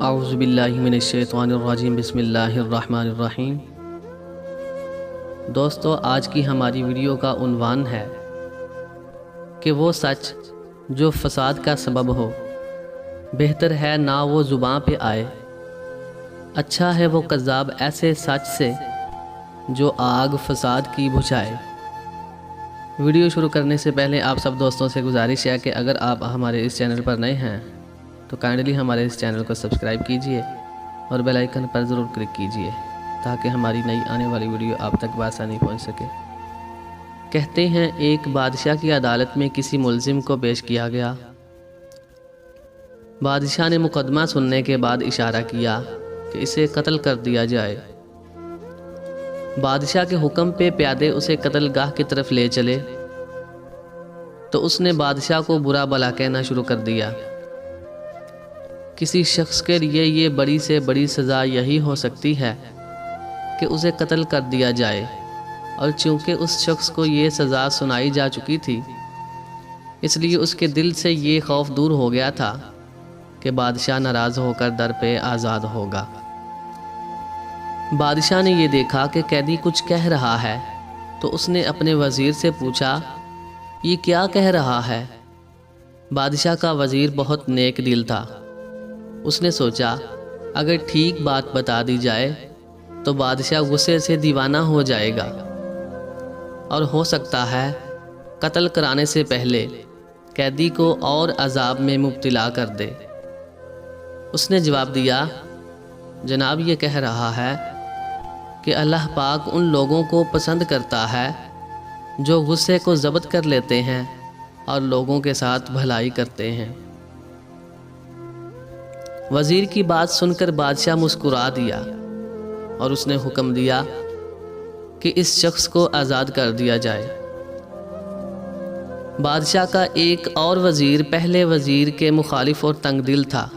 اعوذ باللہ من الشیطان الرجیم بسم اللہ الرحمن الرحیم۔ دوستو، آج کی ہماری ویڈیو کا عنوان ہے کہ وہ سچ جو فساد کا سبب ہو، بہتر ہے نہ وہ زباں پہ آئے، اچھا ہے وہ کذاب ایسے سچ سے جو آگ فساد کی بجھائے۔ ویڈیو شروع کرنے سے پہلے آپ سب دوستوں سے گزارش ہے کہ اگر آپ ہمارے اس چینل پر نئے ہیں تو کائنڈلی ہمارے اس چینل کو سبسکرائب کیجئے اور بیل آئیکن پر ضرور کلک کیجئے تاکہ ہماری نئی آنے والی ویڈیو آپ تک بآسانی پہنچ سکے۔ کہتے ہیں ایک بادشاہ کی عدالت میں کسی ملزم کو پیش کیا گیا۔ بادشاہ نے مقدمہ سننے کے بعد اشارہ کیا کہ اسے قتل کر دیا جائے۔ بادشاہ کے حکم پہ پیادے اسے قتل گاہ کی طرف لے چلے تو اس نے بادشاہ کو برا بھلا کہنا شروع کر دیا۔ کسی شخص کے لیے یہ بڑی سے بڑی سزا یہی ہو سکتی ہے کہ اسے قتل کر دیا جائے، اور چونکہ اس شخص کو یہ سزا سنائی جا چکی تھی اس لیے اس کے دل سے یہ خوف دور ہو گیا تھا کہ بادشاہ ناراض ہو کر در پہ آزاد ہوگا۔ بادشاہ نے یہ دیکھا کہ قیدی کچھ کہہ رہا ہے تو اس نے اپنے وزیر سے پوچھا، یہ کیا کہہ رہا ہے؟ بادشاہ کا وزیر بہت نیک دل تھا۔ اس نے سوچا اگر ٹھیک بات بتا دی جائے تو بادشاہ غصے سے دیوانہ ہو جائے گا اور ہو سکتا ہے قتل کرانے سے پہلے قیدی کو اور عذاب میں مبتلا کر دے۔ اس نے جواب دیا، جناب یہ کہہ رہا ہے کہ اللہ پاک ان لوگوں کو پسند کرتا ہے جو غصے کو ضبط کر لیتے ہیں اور لوگوں کے ساتھ بھلائی کرتے ہیں۔ وزیر کی بات سن کر بادشاہ مسکرا دیا اور اس نے حکم دیا کہ اس شخص کو آزاد کر دیا جائے۔ بادشاہ کا ایک اور وزیر پہلے وزیر کے مخالف اور تنگ دل تھا۔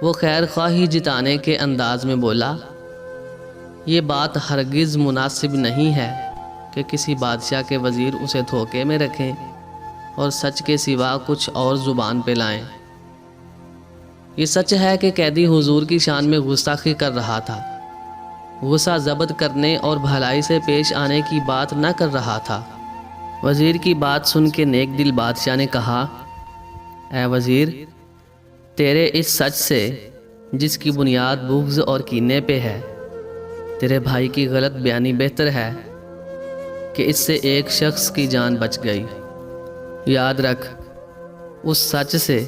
وہ خیر خواہی جتانے کے انداز میں بولا، یہ بات ہرگز مناسب نہیں ہے کہ کسی بادشاہ کے وزیر اسے دھوکے میں رکھیں اور سچ کے سوا کچھ اور زبان پہ لائیں۔ یہ سچ ہے کہ قیدی حضور کی شان میں گستاخی کر رہا تھا، غصہ ضبط کرنے اور بھلائی سے پیش آنے کی بات نہ کر رہا تھا۔ وزیر کی بات سن کے نیک دل بادشاہ نے کہا، اے وزیر، تیرے اس سچ سے جس کی بنیاد بغض اور کینے پہ ہے، تیرے بھائی کی غلط بیانی بہتر ہے کہ اس سے ایک شخص کی جان بچ گئی۔ یاد رکھ، اس سچ سے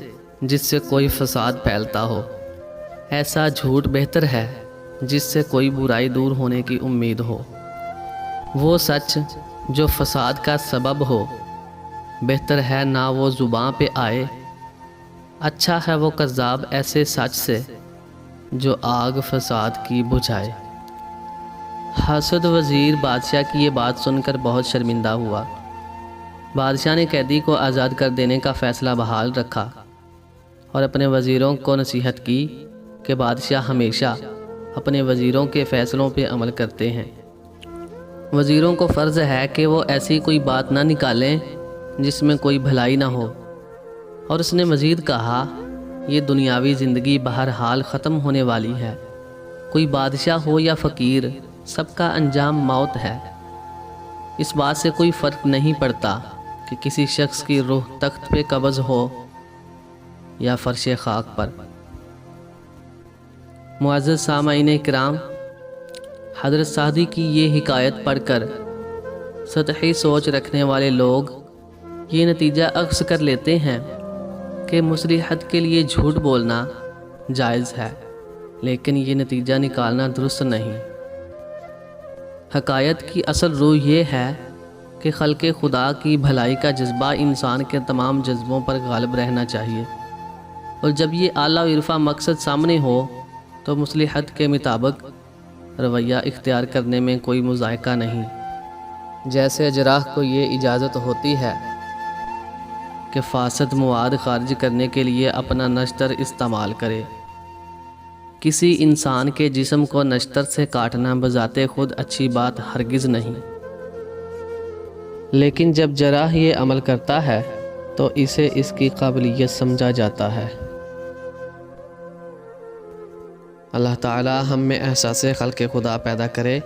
جس سے کوئی فساد پھیلتا ہو، ایسا جھوٹ بہتر ہے جس سے کوئی برائی دور ہونے کی امید ہو۔ وہ سچ جو فساد کا سبب ہو، بہتر ہے نہ وہ زباں پہ آئے، اچھا ہے وہ کذاب ایسے سچ سے جو آگ فساد کی بجھائے۔ حاسد وزیر بادشاہ کی یہ بات سن کر بہت شرمندہ ہوا۔ بادشاہ نے قیدی کو آزاد کر دینے کا فیصلہ بحال رکھا اور اپنے وزیروں کو نصیحت کی کہ بادشاہ ہمیشہ اپنے وزیروں کے فیصلوں پہ عمل کرتے ہیں۔ وزیروں کو فرض ہے کہ وہ ایسی کوئی بات نہ نکالیں جس میں کوئی بھلائی نہ ہو، اور اس نے مزید کہا، یہ دنیاوی زندگی بہرحال ختم ہونے والی ہے، کوئی بادشاہ ہو یا فقیر، سب کا انجام موت ہے۔ اس بات سے کوئی فرق نہیں پڑتا کہ کسی شخص کی روح تخت پہ قبض ہو یا فرش خاک پر۔ معزز سامعین کرام، حضرت سعدی کی یہ حکایت پڑھ کر سطحی سوچ رکھنے والے لوگ یہ نتیجہ اخذ کر لیتے ہیں کہ مصلحت کے لیے جھوٹ بولنا جائز ہے، لیکن یہ نتیجہ نکالنا درست نہیں۔ حکایت کی اصل روح یہ ہے کہ خلق خدا کی بھلائی کا جذبہ انسان کے تمام جذبوں پر غالب رہنا چاہیے، اور جب یہ اعلیٰ و عرفہ مقصد سامنے ہو تو مصلحت کے مطابق رویہ اختیار کرنے میں کوئی مذائقہ نہیں۔ جیسے جراح کو یہ اجازت ہوتی ہے کہ فاسد مواد خارج کرنے کے لیے اپنا نشتر استعمال کرے، کسی انسان کے جسم کو نشتر سے کاٹنا بذات خود اچھی بات ہرگز نہیں، لیکن جب جراح یہ عمل کرتا ہے تو اسے اس کی قابلیت سمجھا جاتا ہے۔ اللہ تعالی ہم میں احساس خلق خدا پیدا کرے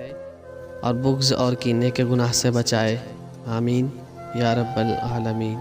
اور بغض اور کینے کے گناہ سے بچائے، آمین یا رب العالمین۔